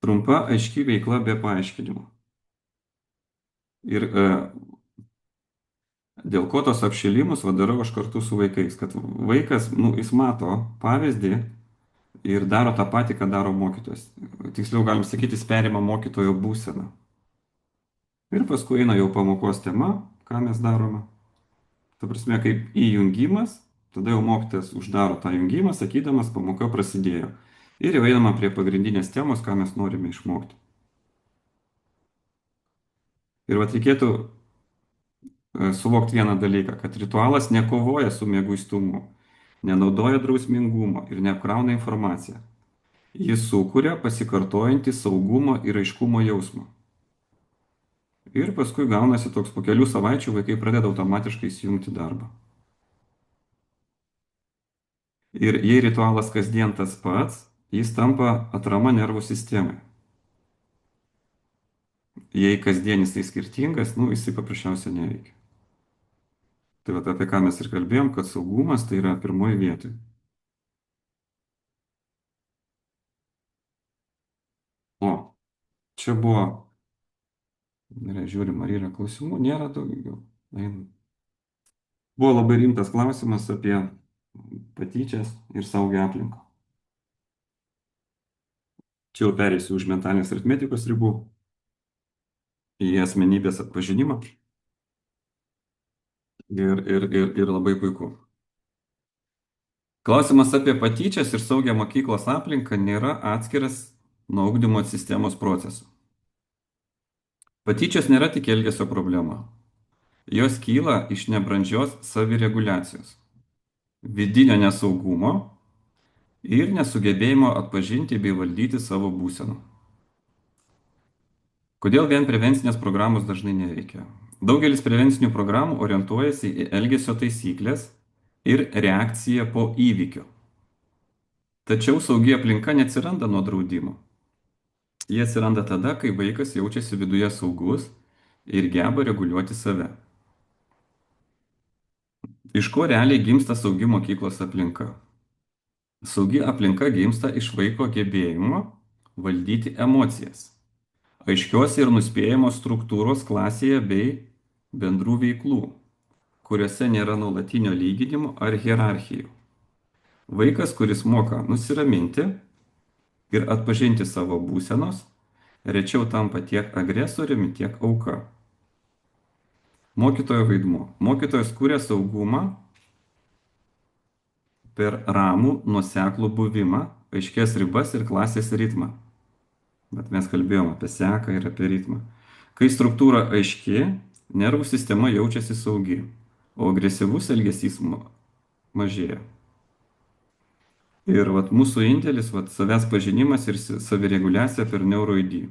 Trumpa, aiški veikla be paaiškinimo. Ir dėl ko tos apšilimus darau aš kartu su vaikais, kad vaikas, jis mato pavyzdį ir daro tą patį, ką daro mokytojas. Tiksliau, galim sakyti, jis perima mokytojo būseną. Ir paskui eina jau pamokos tema, ką mes darome. Ta prasme, kaip įjungimas, tada jau mokytojas uždaro tą jungimą, sakydamas, pamoka prasidėjo. Ir jau einama prie pagrindinės temos, ką mes norime išmokti. Ir reikėtų suvokti vieną dalyką, kad ritualas nekovoja su mieguistumu, nenaudoja drausmingumo ir neapkrauna informaciją. Jis sukuria pasikartojantį saugumo ir aiškumo jausmą. Ir paskui gaunasi toks po kelių savaičių vaikai pradeda automatiškai įsijungti darbą. Ir jei ritualas kasdien tas pats, jis tampa atrama nervų sistemai. Jei kasdien jisai skirtingas, jisai paprasčiausiai neveikia. Tai vat apie ką mes ir kalbėjom, kad saugumas tai yra pirmoji vietoj. O, čia buvo, gerai, žiūrim, ar yra klausimų, nėra daugiau. Einam. Buvo labai rimtas klausimas apie patyčias ir saugią aplinką. Čia jau perėsiu už mentalinės aritmetikos ribų į asmenybės atpažinimą. Ir labai puiku. Klausimas apie patyčias ir saugią mokyklos aplinką nėra atskiras nuo ugdymo sistemos procesų. Patyčios nėra tik elgesio problema. Jos kyla iš nebrandžios savireguliacijos, vidinio nesaugumo ir nesugebėjimo atpažinti bei valdyti savo būseną. Kodėl vien prevencinės programos dažnai neveikia? Daugelis prevencinių programų orientuojasi į elgesio taisyklės ir reakciją po įvykio. Tačiau saugi aplinka neatsiranda nuo draudimo. Jie atsiranda tada, kai vaikas jaučiasi viduje saugus ir geba reguliuoti save. Iš ko realiai gimsta saugi mokyklos aplinka? Saugi aplinka gimsta iš vaiko gebėjimo valdyti emocijas, aiškios ir nuspėjamos struktūros klasėje bei bendrų veiklų, kuriuose nėra nuolatinio lyginimo ar hierarchijų. Vaikas, kuris moka nusiraminti ir atpažinti savo būsenos, rečiau tampa tiek agresoriumi, tiek auka. Mokytojo vaidmuo. Mokytojas kuria saugumą per ramų, nuoseklų buvimą, aiškias ribas ir klasės ritmą. Bet mes kalbėjom apie seką ir apie ritmą. Kai struktūra aiški, nervų sistema jaučiasi saugi, o agresyvus elgesys mažėja. Ir vat, mūsų indėlis, savęs pažinimas ir savireguliacija per NeuroID.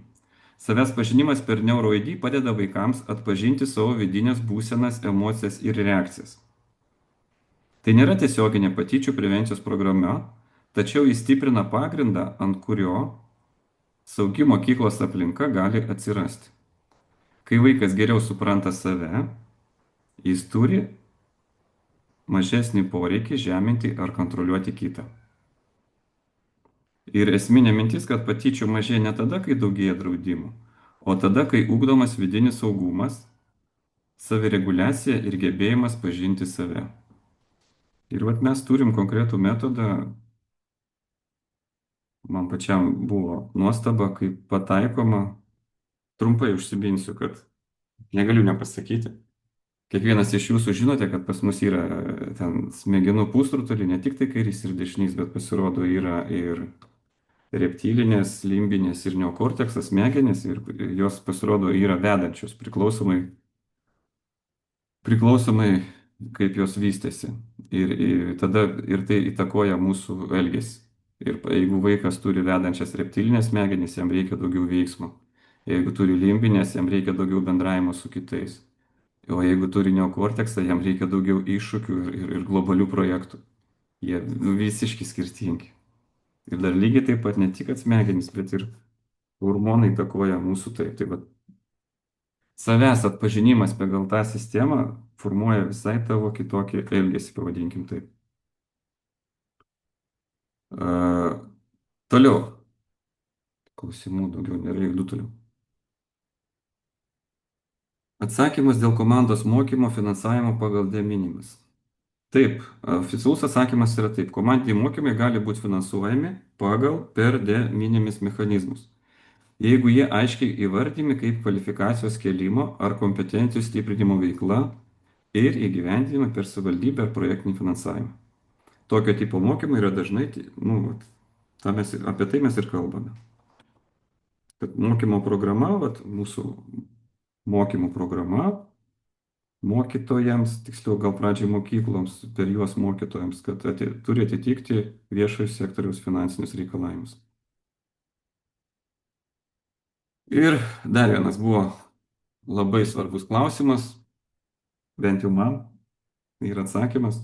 Savęs pažinimas per NeuroID padeda vaikams atpažinti savo vidinės būsenas, emocijas ir reakcijas. Tai nėra tiesioginė patyčių prevencijos programa, tačiau jis stiprina pagrindą, ant kurio saugi mokyklos aplinka gali atsirasti. Kai vaikas geriau supranta save, jis turi mažesnį poreikį žeminti ar kontroliuoti kitą. Ir esminė mintis, kad patyčių mažėja ne tada, kai daugėja draudimų, o tada, kai ugdomas vidinis saugumas, savireguliacija ir gebėjimas pažinti save. Ir vat mes turim konkretų metodą. Man pačiam buvo nuostaba, kaip pataikoma. Trumpai užsibinsiu, kad negaliu nepasakyti. Kiekvienas iš jūsų žinote, kad pas mus yra ten smegenų pusrutuliai, ne tik tai kairys ir dešinys, bet pasirodo yra ir reptilinės, limbinės ir neokorteksas smegenys, ir jos pasirodo yra vedančios priklausomai kaip jos vystėsi. Ir tai įtakoja mūsų elgesį. Ir jeigu vaikas turi vedančias reptilinės smegenys, jam reikia daugiau veiksmo. Jeigu turi limbinės, jam reikia daugiau bendravimo su kitais. O jeigu turi neokorteksą, jam reikia daugiau iššūkių ir globalių projektų. Jie visiškai skirtingi. Ir dar lygiai taip pat ne tik smegenys, bet ir hormonai įtakoja mūsų taip. Tai vat, savęs atpažinimas pagal tą sistemą formuoja visai tavo kitokį elgesį, pavadinkim taip. Toliau. Klausimų daugiau nėra, jeigu toliau. Atsakymas dėl komandos mokymo finansavimo pagal de minimis. Taip, oficialus atsakymas yra taip. Komandiniai mokymai gali būti finansuojami per de minimis mechanizmus, jeigu jie aiškiai įvardymi kaip kvalifikacijos kėlimo ar kompetencijų stiprinimo veikla ir įgyvendinimą per savivaldybę ar projektinį finansavimą. Tokio tipo mokymai yra dažnai, apie tai mes ir kalbame. Kad mokymo programa, mūsų mokymo programa mokytojams, tiksliau gal pradžiai mokykloms, per juos mokytojams, kad turi atitikti viešojo sektoriaus finansinius reikalavimus. Ir dar vienas buvo labai svarbus klausimas, bent jau man, ir atsakymas.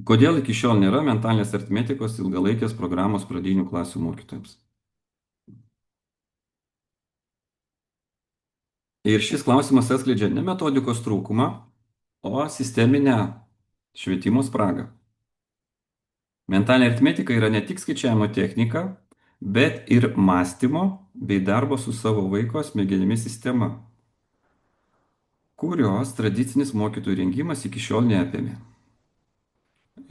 Kodėl iki šiol nėra mentalinės aritmetikos ilgalaikės programos pradinių klasių mokytojams? Ir šis klausimas atskleidžia ne metodikos trūkumą, o sisteminę švietimo spragą. Mentalinė aritmetika yra ne tik skaičiavimo technika, bet ir mąstymo bei darbo su savo vaiko smegenimis sistema, kurios tradicinis mokytojų rengimas iki šiol neapėmė.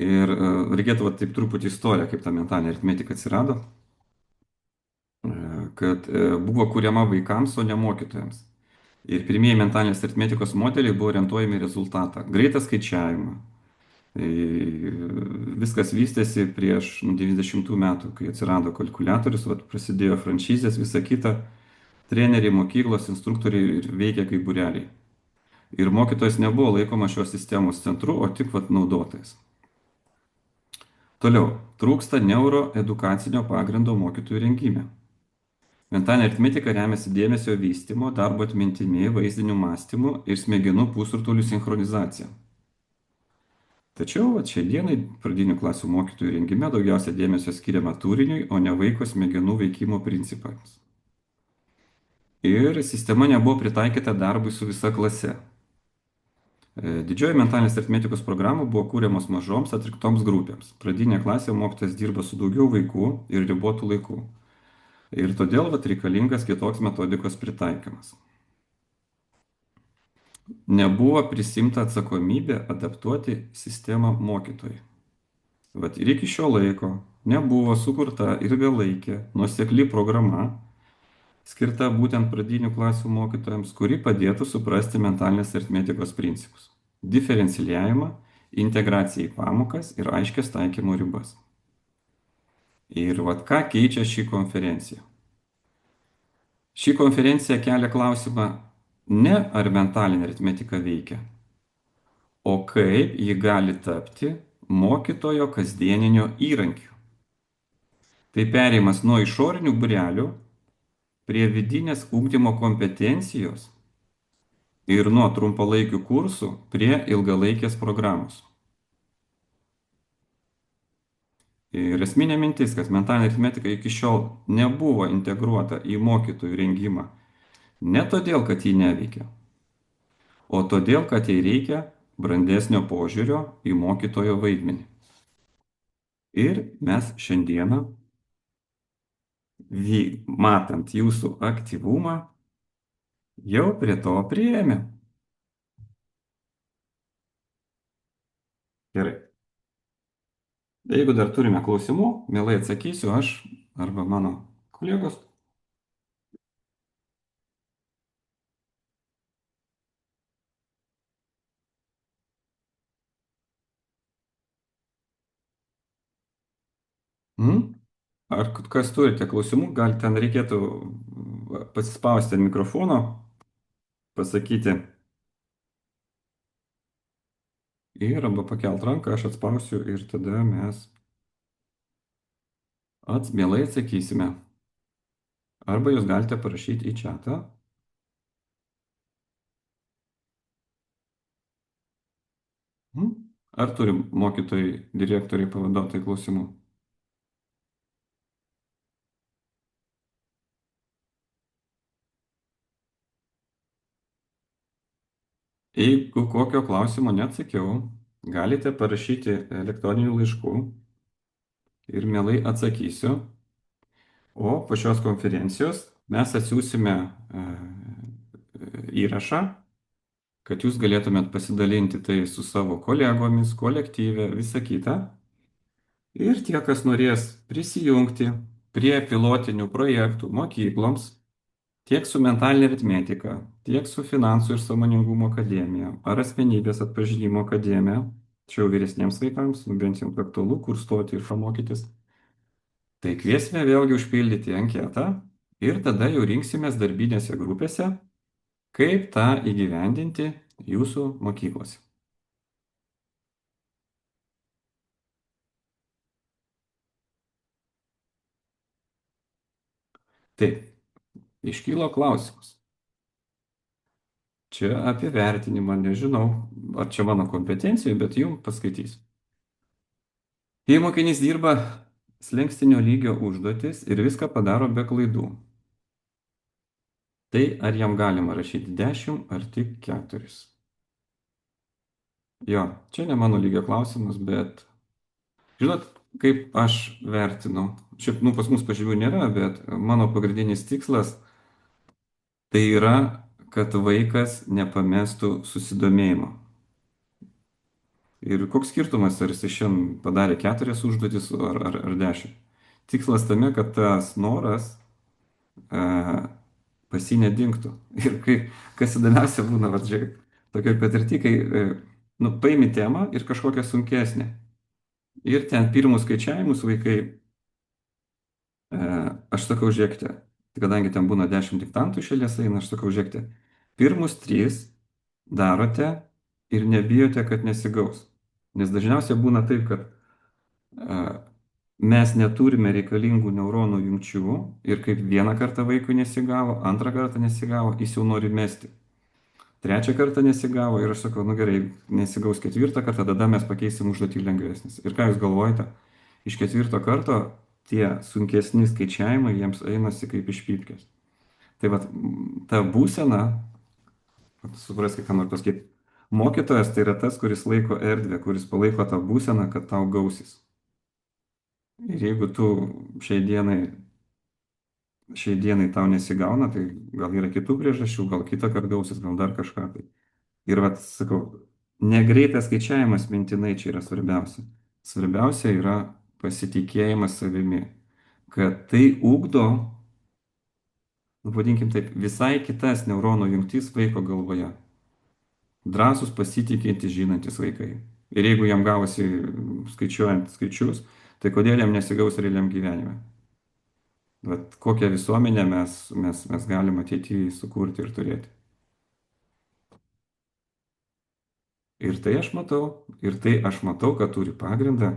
Ir reikėtų va, taip truputį istoriją, kaip ta mentalinė aritmetika atsirado, kad buvo kuriama vaikams, o ne mokytojams. Ir pirmieji mentalinės aritmetikos modeliai buvo orientuojami į rezultatą, greitą skaičiavimą. Tai viskas vystėsi prieš 90 metų, kai atsirado kalkuliatorius, vat, prasidėjo franšizės, visa kita, treneriai, mokyklos, instruktoriai ir veikia kaip bureliai. Ir mokytojas nebuvo laikomas šios sistemos centru, o tik vat, naudotojas. Toliau, trūksta neuroedukacinio pagrindo mokytojų rengime. Mentalinė aritmetika remiasi dėmesio vystymo, darbo atmintimi, vaizdiniu mąstymu ir smegenų pusrutulių sinchronizacija. Tačiau šiandienai pradinių klasių mokytojų rengime daugiausia dėmesio skiriama turiniui, o ne vaiko smegenų veikimo principams. Ir sistema nebuvo pritaikyta darbui su visa klase. Didžioji mentalinės aritmetikos programų buvo kūriamos mažoms atrinktoms grupėms. Pradinė klasė mokytojas dirba su daugiau vaikų ir ribotų laikų. Ir todėl reikalingas kitoks metodikos pritaikymas. Nebuvo prisimta atsakomybė adaptuoti sistemą mokytojui. Vat ir iki šio laiko nebuvo sukurta ilgalaikė, nuosekli programa, skirta būtent pradinių klasių mokytojams, kuri padėtų suprasti mentalinės aritmetikos principus. Diferencijavimą, integraciją į pamokas ir aiškias taikymo ribas. Ir vat ką keičia ši konferencija? Ši konferencija kelia klausimą ne ar mentalinė aritmetika veikia, o kaip ji gali tapti mokytojo kasdieninio įrankiu. Tai perėjimas nuo išorinių būrelių prie vidinės ugdymo kompetencijos ir nuo trumpalaikių kursų prie ilgalaikės programos. Ir esminė mintis, kad mentalinė aritmetika iki šiol nebuvo integruota į mokytojų rengimą ne todėl, kad ji neveikia, o todėl, kad jai reikia brandesnio požiūrio į mokytojo vaidmenį. Ir mes šiandieną, matant jūsų aktyvumą, jau prie to priėjome. Gerai. Jeigu dar turime klausimų, mielai atsakysiu aš arba mano kolegos. Ar kas turite klausimų, gal ten reikėtų pasispausti ant mikrofono, pasakyti ir arba pakelt ranką, aš atspausiu ir tada mes mielai atsakysime. Arba jūs galite parašyti į čatą. Ar turi mokytojai, direktoriai, pavaduotojai klausimų? Jeigu kokio klausimo neatsakiau, galite parašyti elektroninių laiškų ir mielai atsakysiu. O po šios konferencijos mes atsiųsime įrašą, kad jūs galėtumėt pasidalinti tai su savo kolegomis, kolektyve, visa kita. Ir tie, kas norės prisijungti prie pilotinių projektų mokykloms, tiek su mentalinė aritmetika, tiek su finansų ir sąmoningumo akademija, ar asmenybės atpažinimo akademija, čia jau vyresniems vaikams, bent jau aktualu, kur stoti ir pamokytis. Tai kviesime vėlgi užpildyti anketą ir tada jau rinksimės darbinėse grupėse, kaip tą įgyvendinti jūsų mokyklose. Taip, iškylo klausimas. Čia apie vertinimą, nežinau, ar čia mano kompetencija, bet jums paskaitysiu. Jei mokinys dirba slenkstinio lygio užduotis ir viską padaro be klaidų, tai ar jam galima rašyti 10 ar tik 4? Jo, čia ne mano lygio klausimas, bet žinot, kaip aš vertinu. Šiaip, nu, pas mus pažymių nėra, bet mano pagrindinis tikslas tai yra, kad vaikas nepamestų susidomėjimo. Ir koks skirtumas, ar jis šiandien padarė 4 užduotis ar 10. Tikslas tame, kad tas noras e, pas jį nedingtų. Ir kai, kas įdomiausia būna, va, žiūrėk, tokia patirti, kai nu, paimi temą ir kažkokią sunkesnę. Ir ten pirmus skaičiavimus vaikai, aš sakau, žiūrėkite, kadangi ten būna 10 diktantų išėlės eina, aš sakau, žiūrėkite, pirmus 3 darote ir nebijote, kad nesigaus. Nes dažniausiai būna taip, kad mes neturime reikalingų neuronų jungčių ir kaip vieną kartą vaikui nesigavo, antrą kartą nesigavo, jis jau nori mesti. Trečią kartą nesigavo ir aš sakau, nu gerai, nesigaus 4 kartą, tada mes pakeisim užduotį lengvesnis. Ir ką jūs galvojate? Iš 4 karto tie sunkesni skaičiavimai jiems einasi kaip iš pypkės. Tai va, ta būsena, supraskite, ką noriu pasakyti, mokytojas tai yra tas, kuris laiko erdvę, kuris palaiko tą būseną, kad tau gausis. Ir jeigu tu šiai dienai tau nesigauna, tai gal yra kitų priežasčių, gal kitą kartą gausis, gal dar kažką. Tai. Ir vat, sakau, negreitas skaičiavimas mintinai čia yra svarbiausia. Svarbiausia yra pasitikėjimas savimi, kad tai ugdo, nu, vadinkim taip, visai kitas neuronų jungtis vaiko galvoje. Drąsus, pasitikintys, žinantis vaikai. Ir jeigu jam gavosi skaičiuojant skaičius, tai kodėl jam nesigaus realiam gyvenime? Vat kokią visuomenę mes galim ateityje sukurti ir turėti. Ir tai aš matau, kad turi pagrindą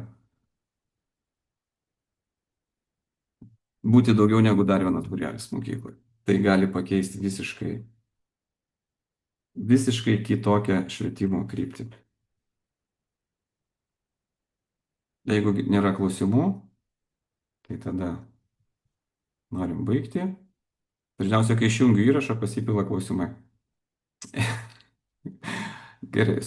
būti daugiau negu dar vienas būrelis mokykloje. Tai gali pakeisti visiškai kitokią švietimo kryptį. Jeigu nėra klausimų, tai tada norim baigti. Dažniausiai, kai išjungiu įrašą, pasipila klausimai. Gerai,